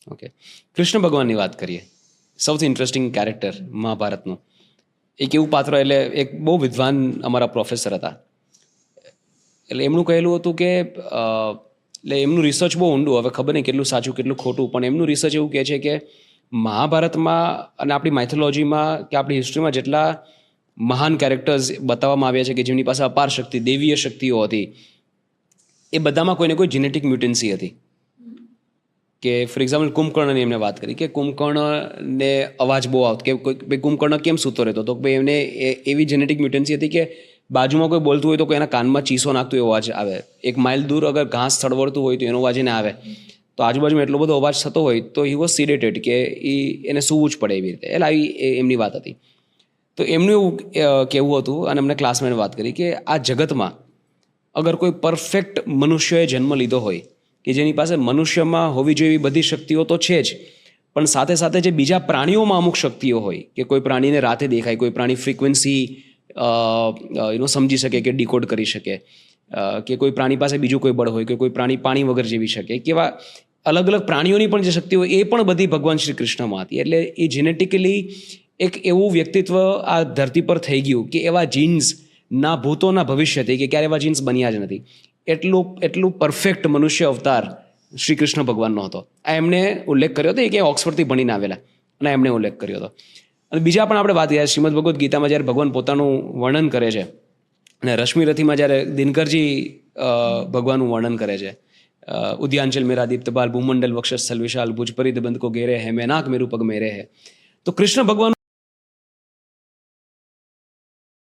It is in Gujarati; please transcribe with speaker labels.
Speaker 1: ઓકે, કૃષ્ણ ભગવાનની વાત કરીએ. સૌથી ઇન્ટરેસ્ટિંગ કેરેક્ટર મહાભારતનું એક એવું પાત્ર, એટલે એક બહુ વિદ્વાન અમારા પ્રોફેસર હતા. એટલે એમનું કહેલું હતું કે એટલે એમનું રિસર્ચ બહુ ઊંડું, હવે ખબર નહીં કેટલું સાચું કેટલું ખોટું, પણ એમનું રિસર્ચ એવું કહે છે કે મહાભારતમાં અને આપણી માઇથોલોજીમાં કે આપણી હિસ્ટ્રીમાં જેટલા મહાન કેરેક્ટર્સ બતાવવામાં આવ્યા છે કે જેમની પાસે અપાર શક્તિ, દેવીય શક્તિઓ હતી, એ બધામાં કોઈને કોઈ જેનેટિક મ્યુટન્સી હતી. કે ફોર એક્ઝામ્પલ કુંભકર્ણની એમને વાત કરી કે કુંભકર્ણને અવાજ બહુ આવતો, કે ભાઈ કુંભકર્ણ કેમ સૂતો રહેતો, તો ભાઈ એમને એવી જેનેટિક મ્યુટન્સી હતી કે બાજુમાં કોઈ બોલતું હોય તો કોઈ એના કાનમાં ચીસો નાખતું એવો અવાજ આવે. 1 માઇલ દૂર અગર ઘાસ થડવડતું હોય તો એનો અવાજ એને આવે. તો આજુબાજુમાં એટલો બધો અવાજ થતો હોય તો હી વોઝ સિડેટેડ, કે એને સૂવું જ પડે એવી રીતે. એટલે આવી એમની વાત હતી. તો એમનું એવું કહેવું હતું, અને અમને ક્લાસમાં વાત કરી કે આ જગતમાં અગર કોઈ પરફેક્ટ મનુષ્યએ જન્મ લીધો હોય કે જેની પાસે મનુષ્યમાં હોવી જોઈએ એવી બધી શક્તિઓ તો છે જ, પણ સાથે સાથે જે બીજા પ્રાણીઓમાં અમુક શક્તિઓ હોય, કે કોઈ પ્રાણીને રાતે દેખાય, કોઈ પ્રાણી ફ્રીક્વન્સી સમજી શકે કે ડીકોડ કરી શકે, કે કોઈ પ્રાણી પાસે બીજું કોઈ બળ હોય, કે કોઈ પ્રાણી પાણી વગર જીવી શકે, કેવા અલગ અલગ પ્રાણીઓની પણ જે શક્તિઓ એ પણ બધી ભગવાન શ્રી કૃષ્ણમાં હતી. એટલે એ જેનેટિકલી એક એવું વ્યક્તિત્વ આ ધરતી પર થઈ ગયું કે એવા જીન્સ ના ભૂતો ના ભવિષ્યથી, કે ક્યારે એવા જીન્સ બન્યા જ નથી. એટલું પરફેક્ટ મનુષ્ય અવતાર શ્રી કૃષ્ણ ભગવાનનો હતો. આ એમને ઉલ્લેખ કર્યો હતો, કે ઓક્સફર્ડથી ભણીને આવેલા, અને એમને ઉલ્લેખ કર્યો હતો. અને બીજા પણ આપણે વાત કરીએ, શ્રીમદ ભગવદ્ ગીતામાં જ્યારે ભગવાન પોતાનું વર્ણન કરે છે, અને રશ્મિરથીમાં જ્યારે દિનકરજી ભગવાનનું વર્ણન કરે છે, ઉદ્યાંચલ મેરા દીપ્તબાલ ભૂમંડલ વક્ષસ્થલ વિશાલ ભુજ પરિધ બંધ કો ઘેરે હે, મેનાક મેરુ પગ મેરે હે. તો કૃષ્ણ ભગવાન